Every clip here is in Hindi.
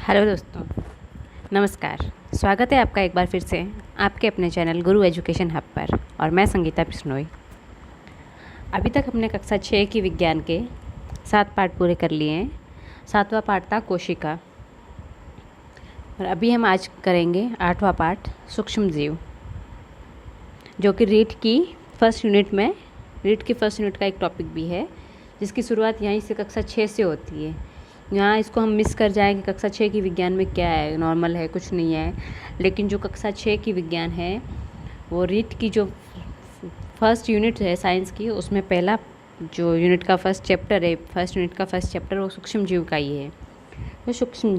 हेलो दोस्तों, नमस्कार। स्वागत है आपका एक बार फिर से आपके अपने चैनल गुरु एजुकेशन हब पर। और मैं संगीता बिश्नोई। अभी तक हमने कक्षा 6 की विज्ञान के 7 पाठ पूरे कर लिए हैं। 7वां पाठ था कोशिका और अभी हम आज करेंगे 8वां पाठ सूक्ष्म जीव, जो कि रीट की फर्स्ट यूनिट का एक टॉपिक भी है, जिसकी शुरुआत यहीं से कक्षा 6 से होती है। यहाँ इसको हम मिस कर जाएँ कि कक्षा 6 की विज्ञान में क्या है, नॉर्मल है, कुछ नहीं है। लेकिन जो कक्षा 6 की विज्ञान है वो रीट की जो फर्स्ट यूनिट है साइंस की, उसमें पहला जो यूनिट का फर्स्ट चैप्टर वो सूक्ष्म जीव का ही है। तो सूक्ष्म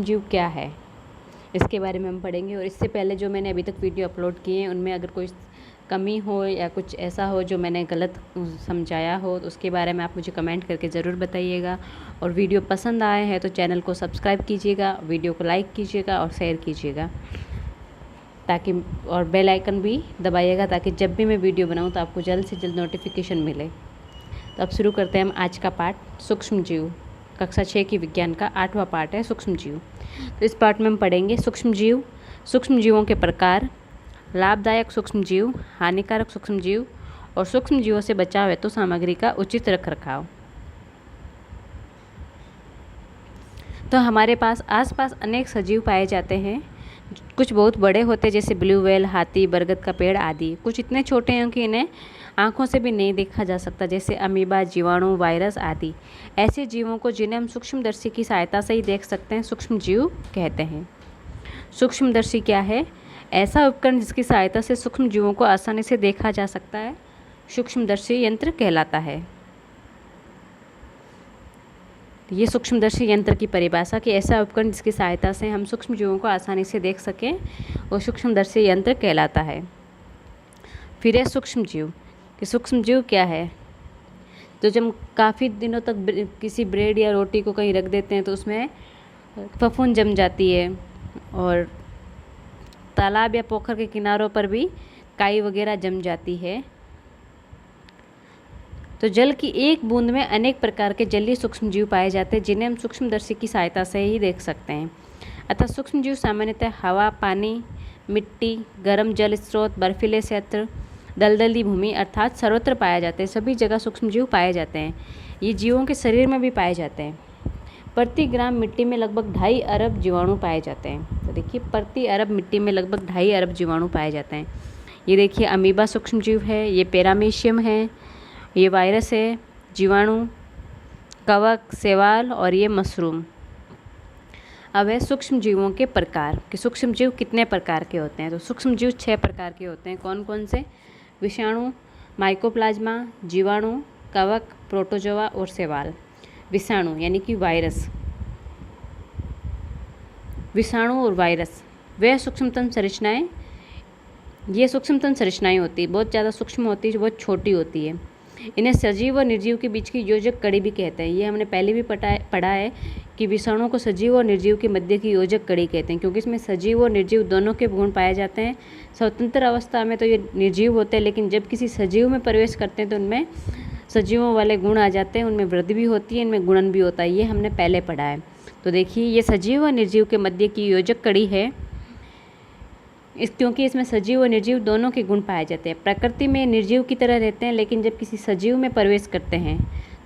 जीव क्या है, इसके बारे में हम पढ़ेंगे। और इससे पहले जो मैंने अभी तक वीडियो अपलोड किए हैं उनमें अगर कोई कमी हो या कुछ ऐसा हो जो मैंने गलत समझाया हो तो उसके बारे में आप मुझे कमेंट करके ज़रूर बताइएगा। और वीडियो पसंद आए हैं तो चैनल को सब्सक्राइब कीजिएगा, वीडियो को लाइक कीजिएगा और शेयर कीजिएगा, ताकि और बेल आइकन भी दबाइएगा ताकि जब भी मैं वीडियो बनाऊं तो आपको जल्द से जल्द नोटिफिकेशन मिले। तो अब शुरू करते हैं हम आज का पाठ सूक्ष्म जीव। कक्षा 6 की विज्ञान का 8वां पाठ है सूक्ष्म जीव। तो इस पाठ में हम पढ़ेंगे सूक्ष्म जीवों के प्रकार, लाभदायक सूक्ष्म जीव, हानिकारक सूक्ष्म जीव और सूक्ष्म जीवों से बचाव हेतु सामग्री का उचित रखरखाव। तो हमारे पास आसपास अनेक सजीव पाए जाते हैं। कुछ बहुत बड़े होते हैं जैसे ब्लू व्हेल, हाथी, बरगद का पेड़ आदि। कुछ इतने छोटे हैं कि इन्हें आंखों से भी नहीं देखा जा सकता, जैसे अमीबा, जीवाणु, वायरस आदि। ऐसे जीवों को जिन्हें हम सूक्ष्मदर्शी की सहायता से ही देख सकते हैं सूक्ष्म जीव कहते हैं। सूक्ष्मदर्शी क्या है? ऐसा उपकरण जिसकी सहायता से सूक्ष्म जीवों को आसानी से देखा जा सकता है, सूक्ष्मदर्शी यंत्र कहलाता है। ये सूक्ष्मदर्शी यंत्र की परिभाषा कि ऐसा उपकरण जिसकी सहायता से हम सूक्ष्म जीवों को आसानी से देख सकें, वो सूक्ष्मदर्शी यंत्र कहलाता है। फिर है सूक्ष्म जीव कि सूक्ष्म जीव क्या है। तो जब काफ़ी दिनों तक किसी ब्रेड या रोटी को कहीं रख देते हैं तो उसमें फफूंद जम जाती है, और तालाब या पोखर के किनारों पर भी काई वगैरह जम जाती है। तो जल की एक बूंद में अनेक प्रकार के जलीय सूक्ष्म जीव पाए जाते हैं, जिन्हें हम सूक्ष्मदर्शी की सहायता से ही देख सकते हैं। अतः सूक्ष्म जीव सामान्यतः हवा, पानी, मिट्टी, गर्म जल स्रोत, बर्फीले क्षेत्र, दलदली भूमि अर्थात सर्वत्र पाए जाते हैं। सभी जगह सूक्ष्म जीव पाए जाते हैं। ये जीवों के शरीर में भी पाए जाते हैं। प्रति ग्राम मिट्टी में लगभग 2.5 अरब जीवाणु पाए जाते हैं। तो देखिए, प्रति अरब मिट्टी में लगभग 2.5 अरब जीवाणु पाए जाते हैं। ये देखिए, अमीबा सूक्ष्म जीव है, ये पैरामीशियम है, ये वायरस है, जीवाणु, कवक, शैवाल और ये मशरूम। अब है सूक्ष्म जीवों के प्रकार कि सूक्ष्म जीव कितने प्रकार के होते हैं। तो सूक्ष्म जीव 6 प्रकार के होते हैं। कौन कौन से? विषाणु, माइकोप्लाज्मा, जीवाणु, कवक, प्रोटोजोआ और शैवाल। विषाणु यानी कि वायरस। विषाणु और वायरस वे सूक्ष्मतम संरचनाएं, ये सूक्ष्मतम संरचनाएं होती है, बहुत ज़्यादा सूक्ष्म होती है, बहुत छोटी होती है। इन्हें सजीव और निर्जीव के बीच की योजक कड़ी भी कहते हैं। ये हमने पहले भी पढ़ा है कि विषाणु को सजीव और निर्जीव के मध्य की योजक कड़ी कहते हैं, क्योंकि इसमें सजीव और निर्जीव दोनों के गुण पाए जाते हैं। स्वतंत्र अवस्था में तो ये निर्जीव होते हैं, लेकिन जब किसी सजीव में प्रवेश करते हैं तो उनमें सजीवों वाले गुण आ जाते हैं, उनमें वृद्धि भी होती है, इनमें गुणन भी होता है। ये हमने पहले पढ़ा है। तो देखिए, ये सजीव और निर्जीव के मध्य की योजक कड़ी है, क्योंकि इसमें सजीव और निर्जीव दोनों के गुण पाए जाते हैं। प्रकृति में निर्जीव की तरह रहते हैं, लेकिन जब किसी सजीव में प्रवेश करते हैं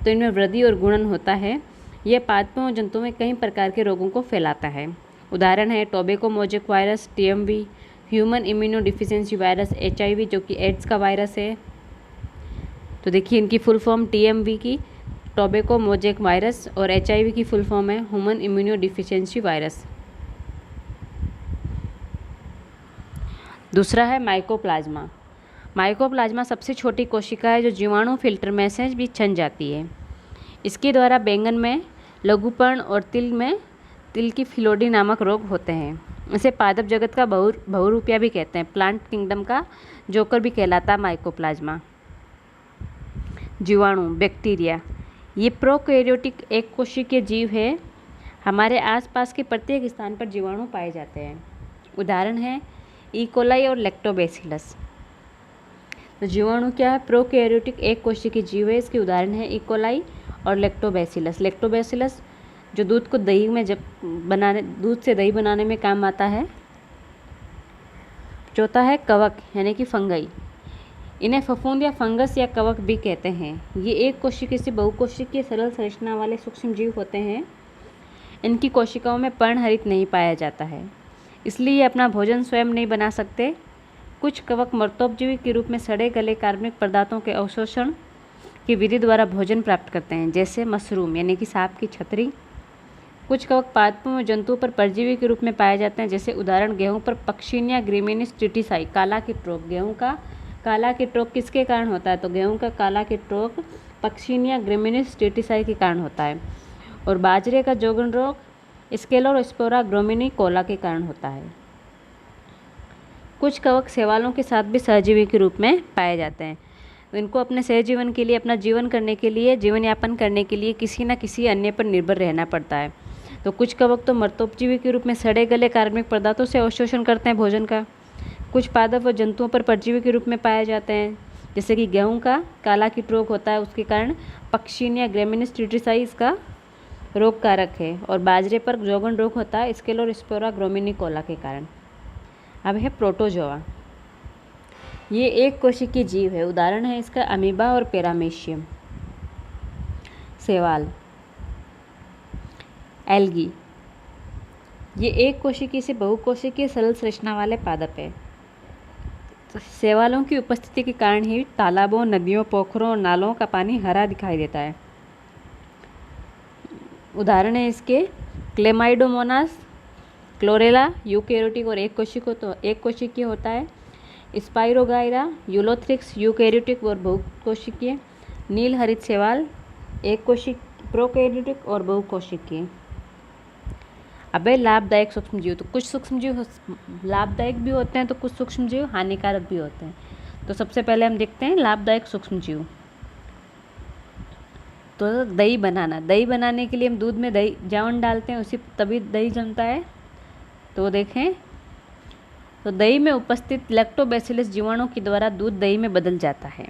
तो इनमें वृद्धि और गुणन होता है। यह पादपों और जंतुओं में कई प्रकार के रोगों को फैलाता है। उदाहरण है tobacco mosaic virus, TMV, human immuno deficiency virus, HIV जो कि एड्स का वायरस है। तो देखिए, इनकी फुल फॉर्म TMV की टोबैको मोज़ेक वायरस और HIV की फुल फॉर्म है ह्यूमन इम्यूनो डिफिशियंसी वायरस। दूसरा है माइकोप्लाज्मा। माइकोप्लाज्मा सबसे छोटी कोशिका है जो जीवाणु फिल्टर में से भी छन जाती है। इसके द्वारा बैंगन में लघुपर्ण और तिल में तिल की फिलोडी नामक रोग होते हैं। इसे पादप जगत का बहुरूपिया भी कहते हैं। प्लांट किंगडम का जोकर भी कहलाता है माइकोप्लाज्मा। जीवाणु, बैक्टीरिया, ये प्रोकैरियोटिक एक कोशिकीय जीव है। हमारे आसपास के प्रत्येक स्थान पर जीवाणु पाए जाते हैं। उदाहरण है इकोलाई और लैक्टोबैसिलस। तो जीवाणु क्या है? प्रोकैरियोटिक एक कोशिकीय जीव है। इसके उदाहरण है इकोलाई और लैक्टोबैसिलस। लैक्टोबैसिलस जो दूध को दही में दूध से दही बनाने में काम आता है। चौथा है कवक यानी कि फंगई। इन्हें फफूंद या फंगस या कवक भी कहते हैं। ये एक कोशिकीय से बहुकोशिकीय सरल संरचना वाले सूक्ष्म जीव होते हैं। इनकी कोशिकाओं में पर्णहरित नहीं पाया जाता है, इसलिए ये अपना भोजन स्वयं नहीं बना सकते। कुछ कवक मर्तोपजीवी के रूप में सड़े गले कार्बनिक पदार्थों के अवशोषण की विधि द्वारा भोजन प्राप्त करते हैं, जैसे मशरूम यानी कि सांप की छतरी। कुछ कवक पादपों में जंतुओं पर परजीवी के रूप में पाए जाते हैं, जैसे उदाहरण गेहूं पर पक्षिनिया ग्रिमिनिस ट्रिटिसाई, काला कीट रोग। गेहूं का काला कीट रोग किसके कारण होता है? तो गेहूं का काला कीट रोग पक्षिनिया ग्रिमिनिस ट्रिटिसाई के कारण होता है। और बाजरे का जोगन रोग स्केलोस्पोरा ग्रोमिनी कोला के कारण होता है। कुछ कवक शैवालों के साथ भी सहजीवी के रूप में पाए जाते हैं। तो इनको अपने सहजीवन के लिए, अपना जीवन करने के लिए, जीवन यापन करने के लिए किसी न किसी अन्य पर निर्भर रहना पड़ता है। तो कुछ कवक तो मर्तोपजीवी के रूप में सड़े गले कार्बनिक पदार्थों से अवशोषण करते हैं भोजन का। कुछ पादप व जंतुओं पर परजीवी के रूप में पाए जाते हैं, जैसे कि गेहूं का काला कीट रोग होता है, उसके कारण पक्षिनिया ग्रेमिनिस ट्रिटिसाई इसका रोग कारक है। और बाजरे पर जोगन रोग होता है स्केलोस्पोरा ग्रोमिनी कोला के कारण। अब है प्रोटोजोआ। ये एक कोशिकीय जीव है। उदाहरण है इसका अमीबा और पैरामीशियम। शैवाल, एल्गी। ये एक कोशिकीय से बहुकोशिकीय सरल संरचना वाले पादप है। तो शैवालों की उपस्थिति के कारण ही तालाबों, नदियों, पोखरों और नालों का पानी हरा दिखाई देता है। उदाहरण है इसके क्लेमाइडोमोनास, क्लोरेला यूकैरियोटिक और एक कोशिकीय होता है। स्पाइरोगाइरा, यूलोथ्रिक्स यूकैरियोटिक और बहुकोशिकीय। नील हरित शैवाल प्रोकैरियोटिक और बहुकोशिकीय। अब है लाभदायक सूक्ष्म जीव। तो कुछ सूक्ष्म जीव लाभदायक भी होते हैं, तो कुछ सूक्ष्म जीव हानिकारक भी होते हैं। तो सबसे पहले हम देखते हैं लाभदायक सूक्ष्म जीव। तो दही बनाने के लिए हम दूध में दही जावन डालते हैं, उसी तभी दही जमता है। तो देखें, तो दही में उपस्थित लैक्टोबैसिलस जीवाणु के द्वारा दूध दही में बदल जाता है।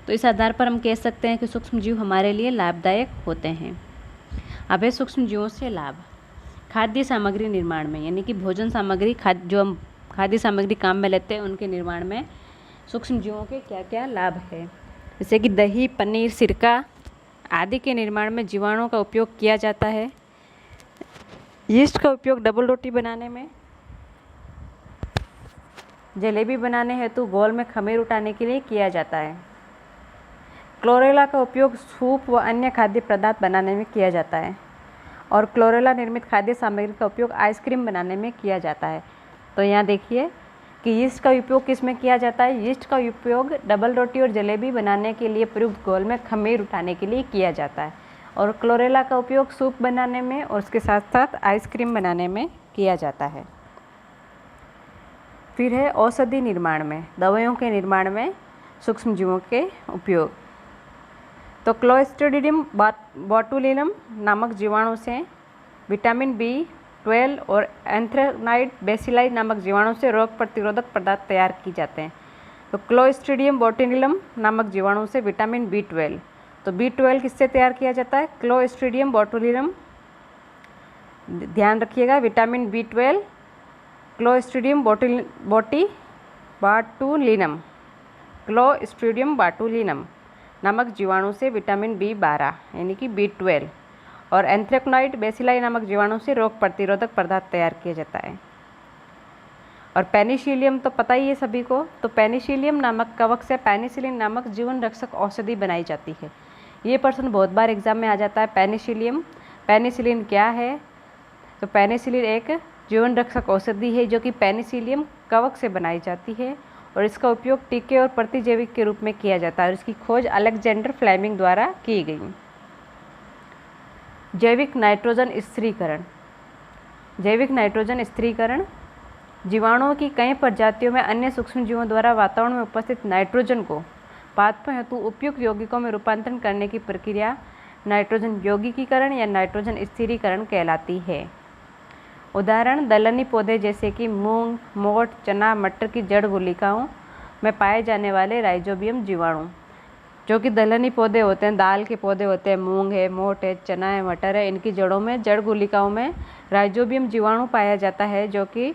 तो इस आधार पर हम कह सकते हैं कि सूक्ष्म जीव हमारे लिए लाभदायक होते हैं। अब है सूक्ष्म जीवों से लाभ। खाद्य सामग्री निर्माण में, यानी कि भोजन सामग्री जो हम खाद्य सामग्री काम में लेते हैं, उनके निर्माण में सूक्ष्म जीवों के क्या क्या लाभ है। जैसे कि दही, पनीर, सिरका आदि के निर्माण में जीवाणुओं का उपयोग किया जाता है। यीस्ट का उपयोग डबल रोटी बनाने में, जलेबी बनाने हेतु गोल में खमीर उठाने के लिए किया जाता है। क्लोरेला का उपयोग सूप व अन्य खाद्य पदार्थ बनाने में किया जाता है। और क्लोरेला निर्मित खाद्य सामग्री का उपयोग आइसक्रीम बनाने में किया जाता है। तो यहाँ देखिए कि यीस्ट का उपयोग किस में किया जाता है। यीस्ट का उपयोग डबल रोटी और जलेबी बनाने के लिए प्रयुक्त गोल में खमीर उठाने के लिए किया जाता है। और क्लोरेला का उपयोग सूप बनाने में और उसके साथ साथ आइसक्रीम बनाने में किया जाता है। फिर है औषधि निर्माण में, दवाइयों के निर्माण में सूक्ष्म जीवों के उपयोग। तो क्लोस्ट्रीडियम बोटुलिनम नामक जीवाणु से विटामिन B12 और एंथ्रेक्नाइड बेसिलाई नामक जीवाणु से रोग प्रतिरोधक पदार्थ तैयार किए जाते हैं। तो क्लोस्ट्रीडियम बोटुलिनम नामक जीवाणु से विटामिन B12, तो B12 किससे तैयार किया जाता है? Clostridium botulinum. ध्यान रखिएगा, विटामिन B12 क्लोस्ट्रीडियम बोटुलिनम नामक जीवाणु से विटामिन B12 यानी कि B12 और एंथ्रेक्नाइड बेसिलाई नामक जीवाणु से रोग प्रतिरोधक पदार्थ तैयार किया जाता है। और पेनिसिलियम तो पता ही है सभी को। तो पेनिसिलियम नामक कवक से पेनिसिलिन नामक जीवन रक्षक औषधि बनाई जाती है। ये प्रश्न बहुत बार एग्जाम में आ जाता है। पेनिसिलिन क्या है? तो पेनिसिलिन एक जीवन रक्षक औषधि है जो कि पेनिसिलियम कवक से बनाई जाती है और इसका उपयोग टीके और प्रतिजैविक के रूप में किया जाता है और इसकी खोज अलेक्जेंडर फ्लेमिंग द्वारा की गई। जैविक नाइट्रोजन स्थिरीकरण जीवाणुओं की कई प्रजातियों में अन्य सूक्ष्म जीवों द्वारा वातावरण में उपस्थित नाइट्रोजन को पादपों हेतु उपयुक्त यौगिकों में रूपांतरण करने की प्रक्रिया नाइट्रोजन यौगिकीकरण या नाइट्रोजन स्थिरीकरण कहलाती है। उदाहरण दलहनी पौधे जैसे कि मूंग, मोठ, चना, मटर की जड़ गुलिकाओं में पाए जाने वाले राइजोबियम जीवाणु, जो कि दलहनी पौधे होते हैं, दाल के पौधे होते हैं, मूंग है, मोठ है, चना है, मटर है, इनकी जड़ों में, जड़ गुलिकाओं में राइजोबियम जीवाणु पाया जाता है, जो कि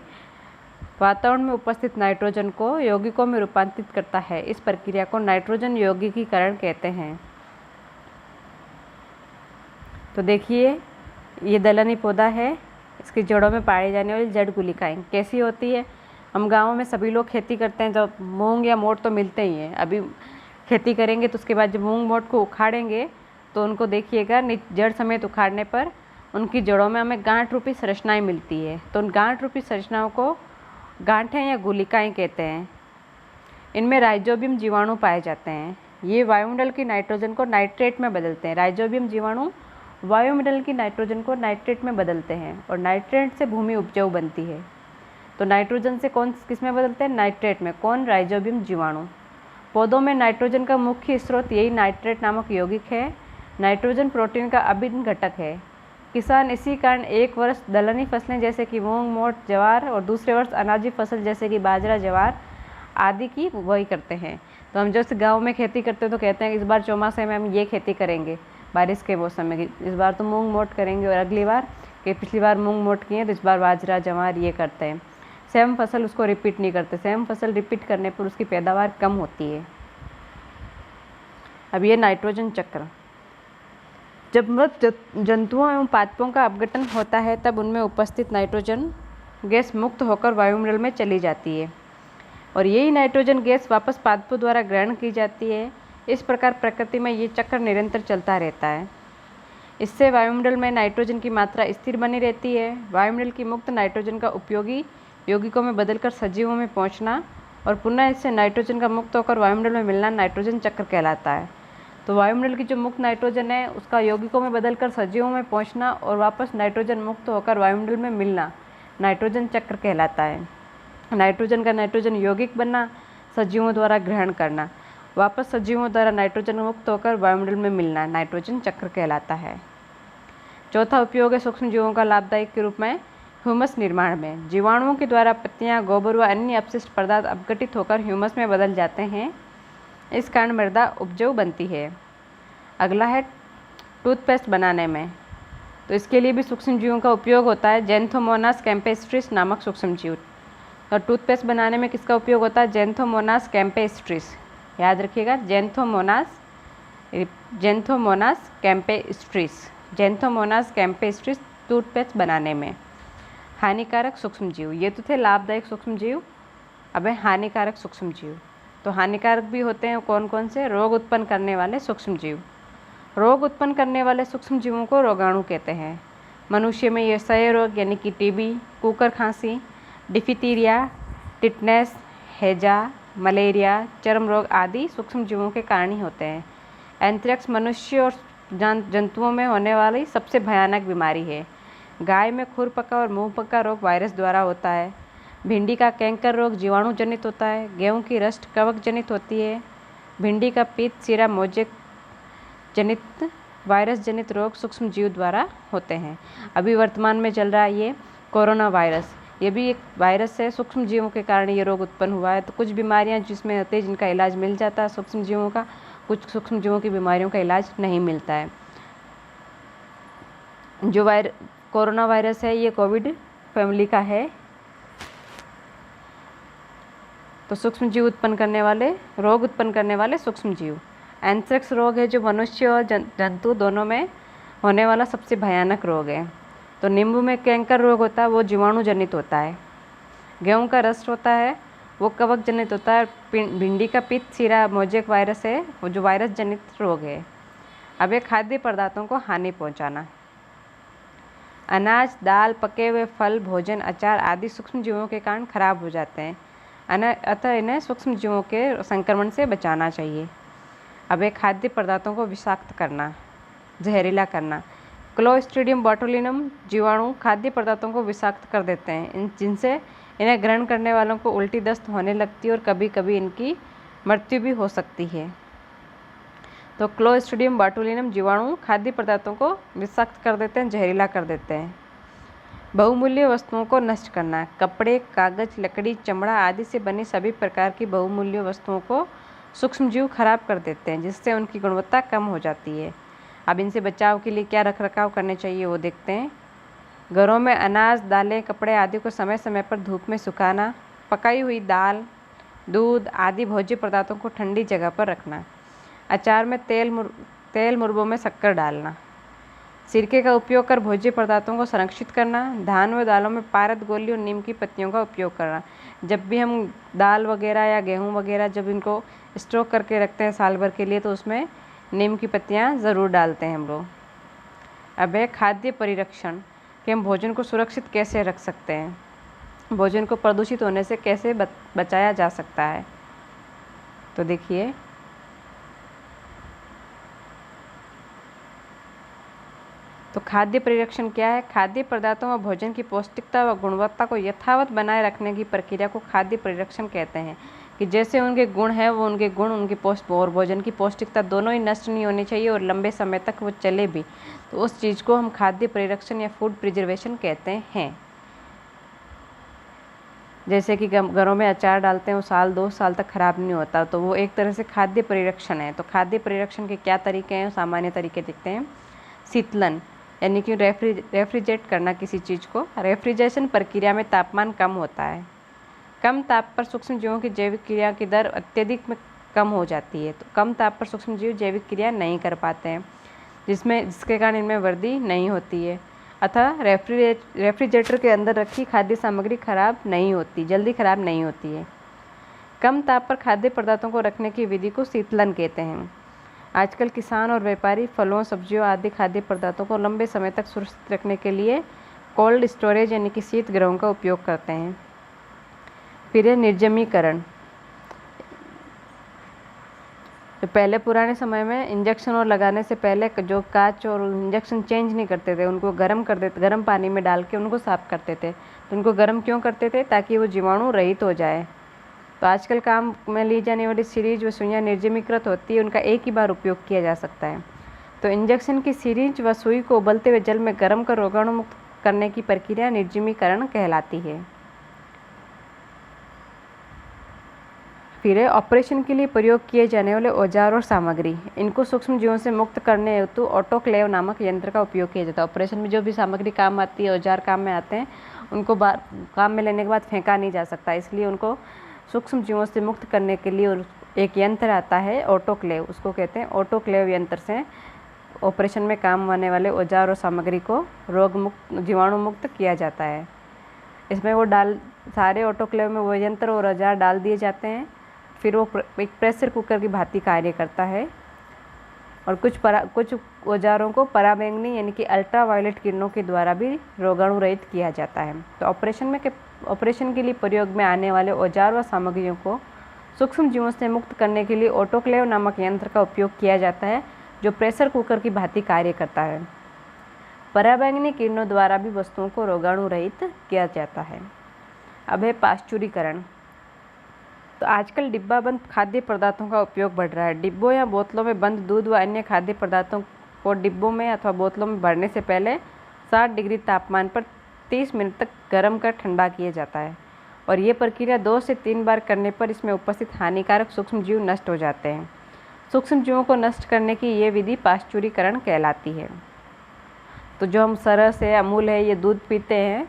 वातावरण में उपस्थित नाइट्रोजन को यौगिकों में रूपांतरित करता है। इस प्रक्रिया को नाइट्रोजन यौगिकीकरण कहते हैं। तो देखिए, ये दलहनी पौधा है, इसकी जड़ों में पाई जाने वाली जड़ गुलिकाएं कैसी होती है। हम गाँव में सभी लोग खेती करते हैं, जब मूंग या मोठ तो मिलते ही हैं। अभी खेती करेंगे तो उसके बाद जब मूंग मोठ को उखाड़ेंगे तो उनको देखिएगा, जड़ समेत उखाड़ने पर उनकी जड़ों में हमें गांठ रूपी संरचनाएं मिलती है। तो उन गांठ रूपी संरचनाओं को गांठें या गुलिकाएं कहते हैं। इनमें राइजोबियम जीवाणु पाए जाते हैं। ये वायुमंडल की नाइट्रोजन को नाइट्रेट में बदलते हैं। राइजोबियम जीवाणु वायुमंडल की नाइट्रोजन को नाइट्रेट में बदलते हैं और नाइट्रेट से भूमि उपजाऊ बनती है। तो नाइट्रोजन से कौन किस में बदलते हैं? नाइट्रेट में। कौन? राइजोबियम जीवाणु। पौधों में नाइट्रोजन का मुख्य स्रोत यही नाइट्रेट नामक यौगिक है। नाइट्रोजन प्रोटीन का अभिन्न घटक है। किसान इसी कारण एक वर्ष दलहनी फसलें जैसे कि मूंग, मोठ, ज्वार और दूसरे वर्ष अनाजी फसल जैसे कि बाजरा, ज्वार आदि की बुआई करते हैं। तो हम जैसे गांव में खेती करते हैं तो कहते हैं कि इस बार चौमासे में हम ये खेती करेंगे, बारिश के मौसम में इस बार तो मूंग मोठ करेंगे, और अगली बार कि पिछली बार मूंग मोठ किए तो इस बार बाजरा, ज्वार ये करते हैं। सेम फसल उसको रिपीट नहीं करते। सेम फसल रिपीट करने पर उसकी पैदावार कम होती है। अब ये नाइट्रोजन चक्र, जब मृत जंतुओं एवं पादपों का अपघटन होता है तब उनमें उपस्थित नाइट्रोजन गैस मुक्त होकर वायुमंडल में चली जाती है और यही नाइट्रोजन गैस वापस पादपों द्वारा ग्रहण की जाती है। इस प्रकार प्रकृति में ये चक्र निरंतर चलता रहता है। इससे वायुमंडल में नाइट्रोजन की मात्रा स्थिर बनी रहती है। वायुमंडल की मुक्त नाइट्रोजन का उपयोगी यौगिकों में बदलकर सजीवों में पहुंचना और पुनः इससे नाइट्रोजन का मुक्त होकर वायुमंडल में मिलना नाइट्रोजन चक्र कहलाता है। तो वायुमंडल की जो मुक्त नाइट्रोजन है उसका यौगिकों में बदलकर सजीवों में पहुंचना और वापस नाइट्रोजन मुक्त होकर वायुमंडल में मिलना नाइट्रोजन चक्र कहलाता है। नाइट्रोजन का नाइट्रोजन यौगिक बनना, सजीवों द्वारा ग्रहण करना, वापस सजीवों द्वारा नाइट्रोजन मुक्त होकर वायुमंडल में मिलना नाइट्रोजन चक्र कहलाता है। चौथा उपयोग है सूक्ष्म जीवों का लाभदायक के रूप में ह्यूमस निर्माण में। जीवाणुओं के द्वारा पत्तियां, गोबर व अन्य अपशिष्ट पदार्थ अपघटित होकर ह्यूमस में बदल जाते हैं। इस कारण मृदा उपजाऊ बनती है। अगला है टूथपेस्ट बनाने में। तो इसके लिए भी सूक्ष्म जीवों का उपयोग होता है। जेंथोमोनास कैम्पेस्ट्रिस नामक सूक्ष्म जीव। और टूथपेस्ट बनाने में किसका उपयोग होता है? Xanthomonas campestris. याद रखिएगा, Xanthomonas campestris. Xanthomonas campestris toothpaste बनाने में। हानिकारक सूक्ष्म जीव, ये तो थे लाभदायक सूक्ष्म जीव। अब है हानिकारक सूक्ष्म जीव। तो हानिकारक भी होते हैं कौन कौन से? रोग उत्पन्न करने वाले सूक्ष्म जीव। रोग उत्पन्न करने वाले सूक्ष्म जीवों को रोगाणु कहते हैं। मनुष्य में ये क्षय रोग यानी कि टीबी, कुकर खांसी, डिफितीरिया, टिटनेस, हैजा, मलेरिया, चर्म रोग आदि सूक्ष्म जीवों के कारण ही होते हैं। एंथ्रेक्स मनुष्य और जंतुओं में होने वाली सबसे भयानक बीमारी है। गाय में खुरपका और मुंहपका रोग वायरस द्वारा होता है। भिंडी का कैंकर रोग जीवाणु जनित होता है। गेहूं की रस्ट कवक जनित होती है। भिंडी का पीत, सीरा, मोजेक जनित वायरस जनित रोग सूक्ष्म जीव द्वारा होते हैं। अभी वर्तमान में चल रहा है ये कोरोना वायरस, ये भी एक वायरस है। सूक्ष्म जीवों के कारण ये रोग उत्पन्न हुआ है। तो कुछ बीमारियां जिसमें होती है जिनका इलाज मिल जाता है सूक्ष्म जीवों का, कुछ सूक्ष्म जीवों की बीमारियों का इलाज नहीं मिलता है। जो कोरोना वायरस है ये कोविड फैमिली का है। तो सूक्ष्म जीव उत्पन्न करने वाले, रोग उत्पन्न करने वाले सूक्ष्म जीव। एंथ्रेक्स रोग है जो मनुष्य और जंतु दोनों में होने वाला सबसे भयानक रोग है। तो नींबू में कैंकर रोग होता है, वो जीवाणु जनित होता है। गेहूं का रस्ट होता है, वो कवक जनित होता है। भिंडी का पित्त, सीरा, मोजेक वायरस है, वो जो वायरस जनित रोग है। अब ये खाद्य पदार्थों को हानि पहुंचाना। अनाज, दाल, पके हुए फल, भोजन, अचार आदि सूक्ष्म जीवों के कारण खराब हो जाते हैं। अतः इन्हें सूक्ष्म जीवों के संक्रमण से बचाना चाहिए। अब एक खाद्य पदार्थों को विषाक्त करना, जहरीला करना। क्लोस्ट्रीडियम बोटुलिनम जीवाणु खाद्य पदार्थों को विषाक्त कर देते हैं, जिनसे इन्हें ग्रहण करने वालों को उल्टी, दस्त होने लगती है और कभी कभी इनकी मृत्यु भी हो सकती है। तो क्लोस्ट्रीडियम बोटुलिनम जीवाणु खाद्य पदार्थों को विषाक्त कर देते हैं, जहरीला कर देते हैं। बहुमूल्य वस्तुओं को नष्ट करना। कपड़े, कागज, लकड़ी, चमड़ा आदि से बनी सभी प्रकार की बहुमूल्य वस्तुओं को सूक्ष्मजीव खराब कर देते हैं, जिससे उनकी गुणवत्ता कम हो जाती है। अब इनसे बचाव के लिए क्या रखरखाव करने चाहिए वो देखते हैं। घरों में अनाज, दालें, कपड़े आदि को समय समय पर धूप में सुखाना, पकाई हुई दाल, दूध आदि भोज्य पदार्थों को ठंडी जगह पर रखना, अचार में तेल मुरब्बों में शक्कर डालना, सिरके का उपयोग कर भोज्य पदार्थों को संरक्षित करना, धान व दालों में पारद गोली और नीम की पत्तियों का उपयोग करना। जब भी हम दाल वगैरह या गेहूँ वगैरह जब इनको स्टोर करके रखते हैं साल भर के लिए, तो उसमें नीम की पत्तियाँ ज़रूर डालते हैं हम लोग। अब है खाद्य परिरक्षण, कि हम भोजन को सुरक्षित कैसे रख सकते हैं, भोजन को प्रदूषित होने से कैसे बचाया जा सकता है। तो देखिए, तो खाद्य परिरक्षण क्या है? खाद्य पदार्थों व भोजन की पौष्टिकता व गुणवत्ता को यथावत बनाए रखने की प्रक्रिया को खाद्य परिरक्षण कहते हैं। कि जैसे उनके गुण हैं वो उनके गुण, उनकी और भोजन की पौष्टिकता दोनों ही नष्ट नहीं होनी चाहिए और लंबे समय तक वो चले भी, तो उस चीज़ को हम खाद्य परिरक्षण या फूड प्रिजर्वेशन कहते हैं। जैसे कि घरों में अचार डालते हैं वो साल 2 साल तक ख़राब नहीं होता, तो वो एक तरह से खाद्य परिरक्षण है। तो खाद्य परिरक्षण के क्या तरीके हैं, सामान्य तरीके देखते हैं। शीतलन, यानी कि रेफ्रिजरेट करना किसी चीज़ को। रेफ्रिजरेशन प्रक्रिया में तापमान कम होता है। कम ताप पर सूक्ष्म जीवों की जैविक क्रिया की दर अत्यधिक में कम हो जाती है, तो कम ताप पर सूक्ष्म जीव जैविक क्रिया नहीं कर पाते हैं, जिसके कारण इनमें वृद्धि नहीं होती है। अतः रेफ्रिजरेटर के अंदर रखी खाद्य सामग्री जल्दी खराब नहीं होती है। कम ताप पर खाद्य पदार्थों को रखने की विधि को शीतलन कहते हैं। आजकल किसान और व्यापारी फलों, सब्जियों आदि खाद्य पदार्थों को लंबे समय तक सुरक्षित रखने के लिए कोल्ड स्टोरेज यानी कि शीत गृहों का उपयोग करते हैं। फिर है निर्जमीकरण। पहले पुराने समय में इंजेक्शन और लगाने से पहले जो कांच और इंजेक्शन चेंज नहीं करते थे, उनको गर्म कर देते, गर्म पानी में डाल के उनको साफ़ करते थे। तो उनको गर्म क्यों करते थे? ताकि वो जीवाणु रहित हो जाए। तो आजकल काम में ली जाने वाली सीरीज व सुइयाँ निर्जमीकृत होती है, उनका एक ही बार उपयोग किया जा सकता है। तो इंजेक्शन की सीरीज व सुई को उबलते हुए जल में गर्म कर रोगाणु मुक्त करने की प्रक्रिया निर्जमीकरण कहलाती है। फिर है ऑपरेशन के लिए प्रयोग किए जाने वाले औजार और सामग्री। इनको सूक्ष्म जीवों से मुक्त करने हेतु ऑटोक्लेव नामक यंत्र का उपयोग किया जाता है। ऑपरेशन में जो भी सामग्री काम आती है, औजार काम में आते हैं, उनको काम में लेने के बाद फेंका नहीं जा सकता, इसलिए उनको सूक्ष्म जीवों से मुक्त करने के लिए एक यंत्र आता है ऑटोक्लेव, उसको कहते हैं। ऑटोक्लेव यंत्र से ऑपरेशन में काम आने वाले औजार और सामग्री को रोग मुक्त, जीवाणु मुक्त किया जाता है। इसमें वो सारे ऑटोक्लेव में वो यंत्र और औजार डाल दिए जाते हैं। फिर वो एक प्रेशर कुकर की भांति कार्य करता है। और कुछ औजारों को पराबैंगनी यानी कि अल्ट्रावायलेट किरणों के द्वारा भी रोगाणु रहित किया जाता है। तो ऑपरेशन के लिए प्रयोग में आने वाले औजार व सामग्रियों को सूक्ष्म जीवों से मुक्त करने के लिए ऑटोक्लेव नामक यंत्र का उपयोग किया जाता है, जो प्रेशर कुकर की भांति कार्य करता है। पराबैंगनी किरणों द्वारा भी वस्तुओं को रोगाणु रहित किया जाता है। अब है पाश्चुरीकरण। तो आजकल डिब्बाबंद खाद्य पदार्थों का उपयोग बढ़ रहा है। डिब्बों या बोतलों में बंद दूध व अन्य खाद्य पदार्थों को डिब्बों में अथवा बोतलों में भरने से पहले 60 डिग्री तापमान पर 30 मिनट तक गर्म कर ठंडा किया जाता है, और ये प्रक्रिया 2 से 3 बार करने पर इसमें उपस्थित हानिकारक सूक्ष्म जीव नष्ट हो जाते हैं। सूक्ष्म जीवों को नष्ट करने की ये विधि पाश्चुरीकरण कहलाती है। तो जो हम सरस है, अमूल है, ये दूध पीते हैं,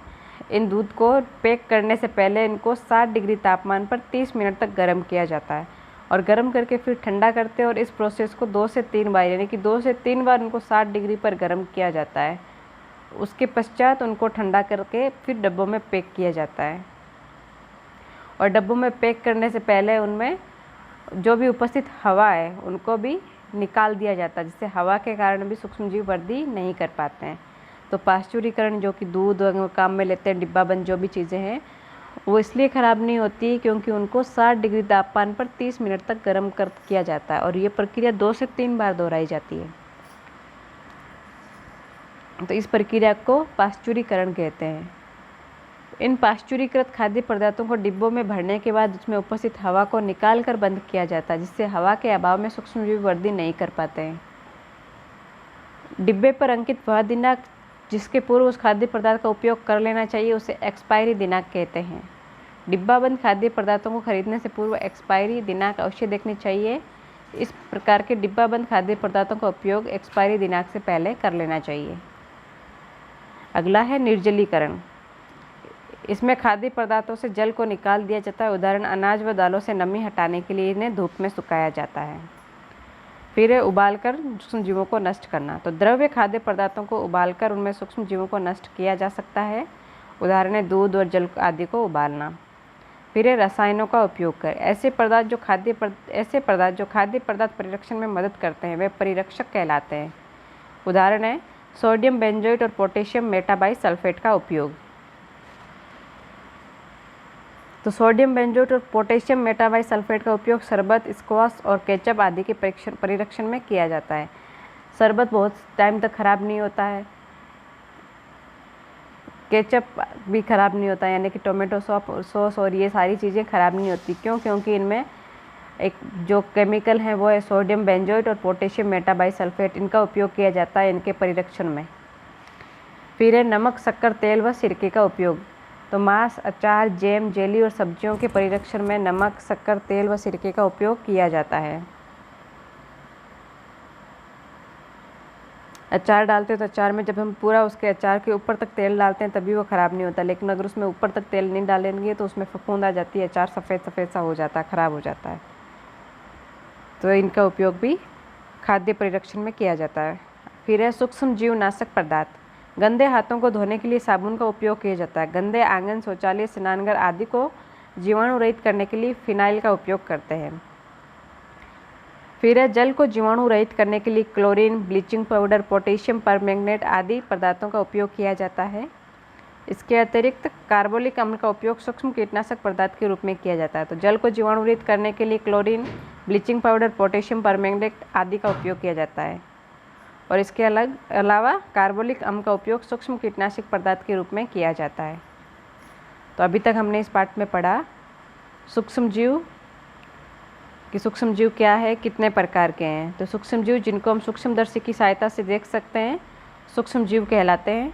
इन दूध को पैक करने से पहले इनको 60 डिग्री तापमान पर 30 मिनट तक गर्म किया जाता है, और गर्म करके फिर ठंडा करते हैं, और इस प्रोसेस को 2 से 3 बार यानी कि 2 से 3 बार उनको 60 डिग्री पर गर्म किया जाता है। उसके पश्चात उनको ठंडा करके फिर डब्बों में पैक किया जाता है, और डब्बों में पैक करने से पहले उनमें जो भी उपस्थित हवा है उनको भी निकाल दिया जाता है, जिससे हवा के कारण भी सूक्ष्मजीव वृद्धि नहीं कर पाते हैं। तो पाश्चुरीकरण, जो कि दूध काम में लेते हैं, डिब्बाबंद जो भी चीज़ें हैं, वो इसलिए ख़राब नहीं होती क्योंकि उनको 60 डिग्री तापमान पर 30 मिनट तक गर्म कर किया जाता है, और ये प्रक्रिया 2 से 3 बार दोहराई जाती है। तो इस प्रक्रिया को पाश्चुरीकरण कहते हैं। इन पाश्चुरीकृत खाद्य पदार्थों को डिब्बों में भरने के बाद उसमें उपस्थित हवा को निकाल कर बंद किया जाता है, जिससे हवा के अभाव में सूक्ष्मजीव वृद्धि नहीं कर पाते हैं। डिब्बे पर अंकित वह दिनांक जिसके पूर्व उस खाद्य पदार्थ का उपयोग कर लेना चाहिए उसे एक्सपायरी दिनांक कहते हैं। डिब्बाबंद खाद्य पदार्थों को खरीदने से पूर्व एक्सपायरी दिनांक अवश्य देखनी चाहिए। इस प्रकार के डिब्बाबंद खाद्य पदार्थों का उपयोग एक्सपायरी दिनांक से पहले कर लेना चाहिए। अगला है निर्जलीकरण। इसमें खाद्य पदार्थों से जल को निकाल दिया जाता है। उदाहरण अनाज व दालों से नमी हटाने के लिए इन्हें धूप में सुखाया जाता है। फिर है उबालकर सूक्ष्म जीवों को नष्ट करना। तो द्रव्य खाद्य पदार्थों को उबालकर उनमें सूक्ष्म जीवों को नष्ट किया जा सकता है। उदाहरण है दूध और जल आदि को उबालना। फिर है रसायनों का उपयोग कर। ऐसे पदार्थ जो खाद्य पदार्थ परिरक्षण में मदद करते हैं वे परिरक्षक कहलाते हैं। उदाहरण है सोडियम बेंजोएट और पोटेशियम मेटाबाइसल्फेट का उपयोग। तो सोडियम बेंजोएट और पोटेशियम मेटाबाइसल्फेट का उपयोग शरबत, स्क्वाश और केचप आदि के परिरक्षण में किया जाता है। शरबत बहुत टाइम तक खराब नहीं होता है, केचप भी खराब नहीं होता है, यानी कि टोमेटो सॉस और ये सारी चीज़ें खराब नहीं होती। क्यों? क्योंकि इनमें एक जो केमिकल है वो है सोडियम बेंजोएट और पोटेशियम मेटाबाइसल्फेट। इनका उपयोग किया जाता है इनके परिरक्षण में। फिर है नमक, शक्कर, तेल व सिरके का उपयोग। तो मांस, अचार, जैम, जेली और सब्जियों के परिरक्षण में नमक, शक्कर, तेल व सिरके का उपयोग किया जाता है। अचार डालते हैं तो अचार में जब हम पूरा उसके अचार के ऊपर तक तेल डालते हैं तभी वो ख़राब नहीं होता, लेकिन अगर उसमें ऊपर तक तेल नहीं डालेंगे तो उसमें फफूंद आ जाती है, अचार सफ़ेद सफ़ेद सा हो जाता है, ख़राब हो जाता है। तो इनका उपयोग भी खाद्य परिरक्षण में किया जाता है। फिर है सूक्ष्म जीवनाशक पदार्थ। गंदे हाथों को धोने के लिए साबुन का उपयोग किया जाता है। गंदे आंगन, शौचालय, स्नानघर आदि को जीवाणु रहित करने के लिए फिनाइल का उपयोग करते हैं। फिर है जल को जीवाणु रहित करने के लिए chlorine, bleaching powder, potassium permanganate आदि पदार्थों का उपयोग किया जाता है। इसके अतिरिक्त कार्बोलिक अम्ल का उपयोग सूक्ष्म कीटनाशक पदार्थ के रूप में किया जाता है। तो जल को जीवाणु रहित करने के लिए chlorine, bleaching powder, potassium permanganate आदि का उपयोग किया जाता है। और इसके अलावा कार्बोलिक अम्ल का उपयोग सूक्ष्म कीटनाशक पदार्थ के रूप में किया जाता है। तो अभी तक हमने इस पाठ में पढ़ा सूक्ष्म जीव कि सूक्ष्म जीव क्या है, कितने प्रकार के हैं। तो सूक्ष्म जीव जिनको हम सूक्ष्मदर्शी की सहायता से देख सकते हैं सूक्ष्म जीव कहलाते हैं।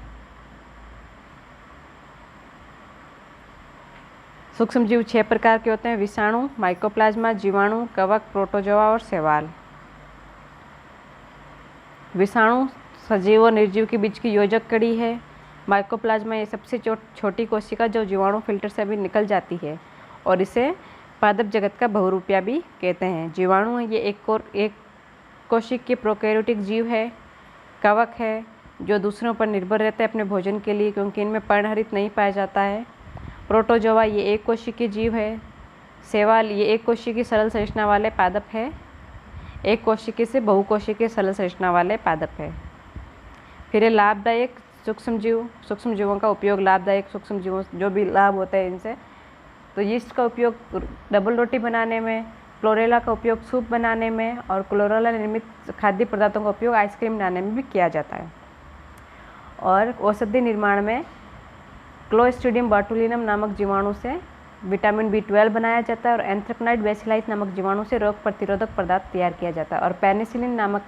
सूक्ष्म जीव 6 प्रकार के होते हैं: विषाणु, माइकोप्लाज्मा, जीवाणु, कवक, प्रोटोजोआ और शैवाल। विषाणु सजीव और निर्जीव के बीच की योजक कड़ी है। माइकोप्लाज्मा ये सबसे छोटी कोशिका जो जीवाणु फिल्टर से भी निकल जाती है और इसे पादप जगत का बहुरूपिया भी कहते हैं। जीवाणु ये एक कोशिक के प्रोकैरियोटिक जीव है। कवक है जो दूसरों पर निर्भर रहते हैं अपने भोजन के लिए, क्योंकि इनमें पर्णहरित नहीं पाया जाता है। प्रोटोजोआ ये एक कोशिकीय जीव है। शैवाल ये एक कोशिकीय सरल संरचना वाले पादप है। एक कोशिकीय से बहुकोशिकीय सरल संरचना वाले पादप है। फिर लाभदायक सूक्ष्म जीव। सूक्ष्म जीवों का उपयोग लाभदायक सूक्ष्म जीवों जो भी लाभ होते हैं इनसे, तो यीस्ट का उपयोग डबल रोटी बनाने में, क्लोरेला का उपयोग सूप बनाने में और क्लोरेला निर्मित खाद्य पदार्थों का उपयोग आइसक्रीम बनाने में भी किया जाता है। और औषधि निर्माण में क्लोस्ट्रीडियम बोटुलिनम नामक जीवाणु से विटामिन B12 बनाया जाता है और एंथ्रेक्नाइड बेसिलाइस नामक जीवाणु से रोग प्रतिरोधक पदार्थ तैयार किया जाता है। और पेनिसिलियम नामक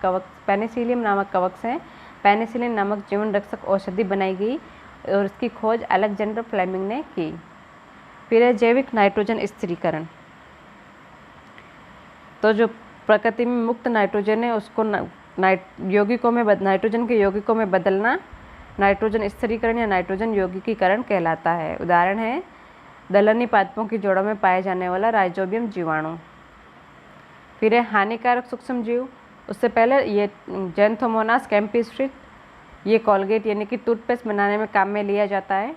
कवक से पेनिसिलिन नामक जीवन रक्षक औषधि बनाई गई और इसकी खोज अलेक्जेंडर फ्लेमिंग ने की। फिर है जैविक नाइट्रोजन स्थिरीकरण। तो जो प्रकृति में मुक्त नाइट्रोजन है उसको नाइट्रोजन के यौगिकों में बदलना नाइट्रोजन स्थिरीकरण या नाइट्रोजन यौगिकीकरण कहलाता है। उदाहरण है दलहनी पादपों की जड़ों में पाए जाने वाला राइजोबियम जीवाणु। फिर है हानिकारक सूक्ष्म जीव। उससे पहले ये जेंथोमोनास कैम्पिस्ट्रिट, ये कोलगेट यानी कि टूथपेस्ट बनाने में काम में लिया जाता है।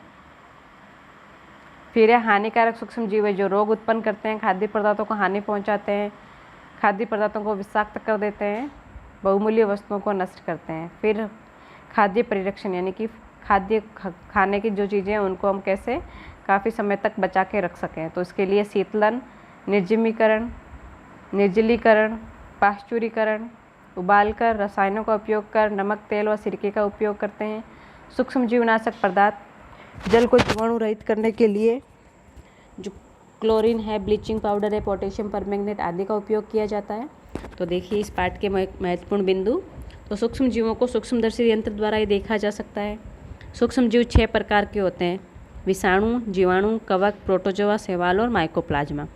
फिर है हानिकारक सूक्ष्म जीव है जो रोग उत्पन्न करते हैं, खाद्य पदार्थों को हानि पहुंचाते हैं, खाद्य पदार्थों को विषाक्त कर देते हैं, बहुमूल्य वस्तुओं को नष्ट करते हैं। फिर खाद्य परिरक्षण यानी कि खाद्य खाने की जो चीज़ें हैं उनको हम कैसे काफ़ी समय तक बचा के रख सकें। तो इसके लिए शीतलन, निर्जमीकरण, निर्जलीकरण, पाश्चुरीकरण, उबालकर, रसायनों का उपयोग कर, नमक, तेल व सिरके का उपयोग करते हैं। सूक्ष्म जीवनाशक पदार्थ जल को जीवाणु रहित करने के लिए जो क्लोरीन है, ब्लीचिंग पाउडर है, पोटेशियम परमैंगनेट आदि का उपयोग किया जाता है। तो देखिए इस पाठ के महत्वपूर्ण बिंदु। तो सूक्ष्म जीवों को सूक्ष्मदर्शी यंत्र द्वारा ही देखा जा सकता है। सूक्ष्म जीव 6 प्रकार के होते हैं: विषाणु, जीवाणु, कवक, प्रोटोजोआ, शैवाल और माइकोप्लाज्मा।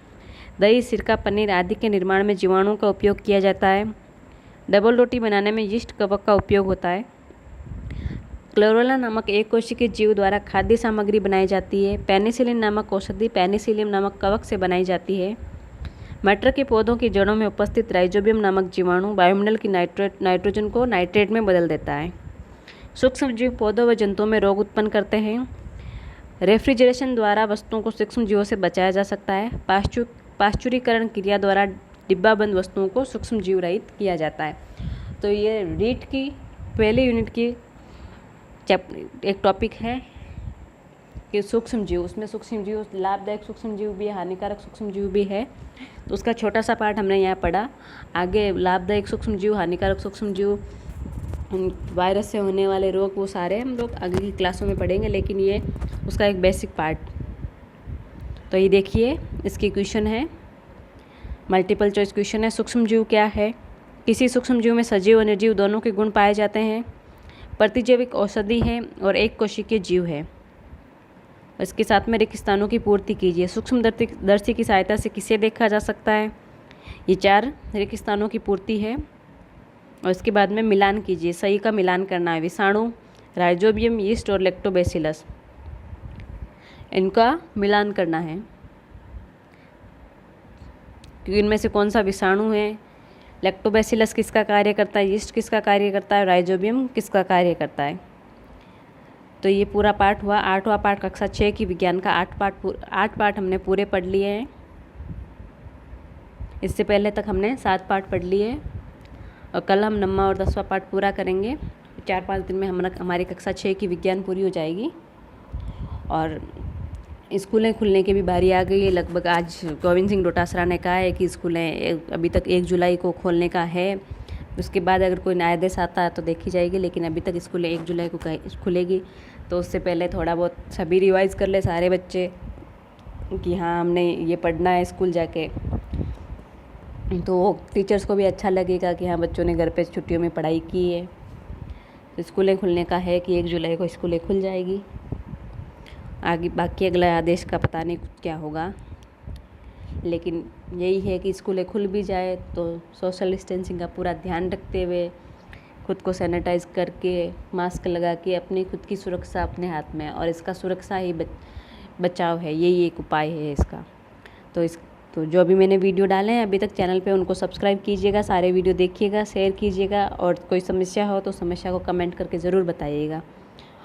दही, सिरका, पनीर आदि के निर्माण में जीवाणुओं का उपयोग किया जाता है। डबल रोटी बनाने में यीस्ट कवक का उपयोग होता है। क्लोरेला नामक एक कोशिकीय जीव द्वारा खाद्य सामग्री बनाई जाती है। पेनिसिलिन नामक औषधि पेनिसिलियम नामक कवक से बनाई जाती है। मटर के पौधों की जड़ों में उपस्थित राइजोबियम नामक जीवाणु वायुमंडल की नाइट्रोजन को नाइट्रेट में बदल देता है। सूक्ष्मजीव पौधों व जंतुओं में रोग उत्पन्न करते हैं। रेफ्रिजरेशन द्वारा वस्तुओं को सूक्ष्मजीवों से बचाया जा सकता है। पाश्चुरीकरण क्रिया द्वारा डिब्बाबंद वस्तुओं को सूक्ष्मजीव रहित किया जाता है। तो ये रीट की पहली यूनिट की एक टॉपिक है कि सूक्ष्मजीव, उसमें सूक्ष्मजीव लाभदायक सूक्ष्मजीव भी है, हानिकारक सूक्ष्मजीव भी है। तो उसका छोटा सा पार्ट हमने यहाँ पढ़ा। आगे लाभदायक सूक्ष्मजीव, हानिकारक सूक्ष्मजीव, वायरस से होने वाले रोग, वो सारे हम लोग आगे की क्लासों में पढ़ेंगे, लेकिन ये उसका एक बेसिक पार्ट। तो ये देखिए, इसकी क्वेश्चन है, मल्टीपल चॉइस क्वेश्चन है। सूक्ष्मजीव क्या है? किसी सूक्ष्मजीव में सजीव और निर्जीव दोनों के गुण पाए जाते हैं। प्रतिजैविक औषधि है और एक कोशिकीय जीव है। इसके साथ में रिक्त स्थानों की पूर्ति कीजिए। सूक्ष्मदर्शी की सहायता से किसे देखा जा सकता है? ये 4 रिक्त स्थानों की पूर्ति है। और इसके बाद में मिलान कीजिए, सही का मिलान करना है। विषाणु, राइजोबियम, यीस्ट और लैक्टोबैसिलस, इनका मिलान करना है कि इनमें से कौन सा विषाणु है, लैक्टोबैसिलस किसका कार्य करता है, यीस्ट किसका कार्य करता है, राइजोबियम किसका कार्य करता है। तो ये पूरा पार्ट हुआ। 8वां पार्ट कक्षा 6 की विज्ञान का 8 पार्ट हमने पूरे पढ़ लिए हैं। इससे पहले तक हमने 7 पार्ट पढ़ लिए और कल हम 9वां और 10वां पार्ट पूरा करेंगे। 4-5 दिन में हमारी कक्षा 6 की विज्ञान पूरी हो जाएगी। और स्कूलें खुलने की भी बारी आ गई है। लगभग आज गोविंद सिंह डोटासरा ने कहा है कि स्कूलें अभी तक 1 जुलाई को खोलने का है। उसके बाद अगर कोई नया आदेश आता है तो देखी जाएगी, लेकिन अभी तक स्कूलें 1 जुलाई को खुलेगी। तो उससे पहले थोड़ा बहुत सभी रिवाइज़ कर ले सारे बच्चे कि हाँ हमने ये पढ़ना है स्कूल जाके। तो टीचर्स को भी अच्छा लगेगा कि हाँ बच्चों ने घर पे छुट्टियों में पढ़ाई की है। तो स्कूलें खुलने का है कि 1 जुलाई को स्कूलें खुल जाएगी। आगे बाकी अगला आदेश का पता नहीं क्या होगा, लेकिन यही है कि स्कूलें खुल भी जाए तो सोशल डिस्टेंसिंग का पूरा ध्यान रखते हुए, खुद को सैनिटाइज करके, मास्क लगा के, अपनी खुद की सुरक्षा अपने हाथ में है और इसका सुरक्षा ही बचाव है, यही एक उपाय है इसका। तो जो भी मैंने वीडियो डाले हैं अभी तक चैनल पे, उनको सब्सक्राइब कीजिएगा, सारे वीडियो देखिएगा, शेयर कीजिएगा और कोई समस्या हो तो समस्या को कमेंट करके ज़रूर बताइएगा।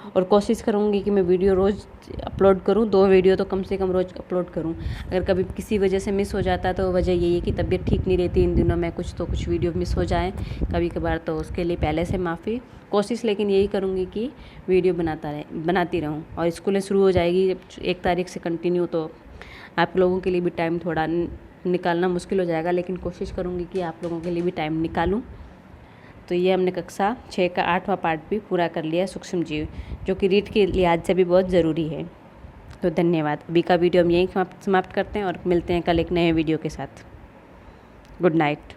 और कोशिश करूँगी कि मैं वीडियो रोज़ अपलोड करूँ, 2 वीडियो तो कम से कम रोज़ अपलोड करूँ। अगर कभी किसी वजह से मिस हो जाता है तो वजह यही है कि तबीयत ठीक नहीं रहती इन दिनों में, कुछ वीडियो मिस हो जाए कभी कभार, तो उसके लिए पहले से माफ़ी। कोशिश लेकिन यही करूँगी कि वीडियो बनाती रहूँ। और स्कूलें शुरू हो जाएगी 1 तारीख से कंटिन्यू, तो आप लोगों के लिए भी टाइम थोड़ा निकालना मुश्किल हो जाएगा, लेकिन कोशिश करूँगी कि आप लोगों के लिए भी टाइम निकालूँ। तो ये हमने कक्षा 6 का 8वां पार्ट भी पूरा कर लिया, सूक्ष्मजीव, जो कि रीट के लिहाज से भी बहुत ज़रूरी है। तो धन्यवाद। अभी का वीडियो हम यहीं समाप्त करते हैं और मिलते हैं कल एक नए वीडियो के साथ। Good night.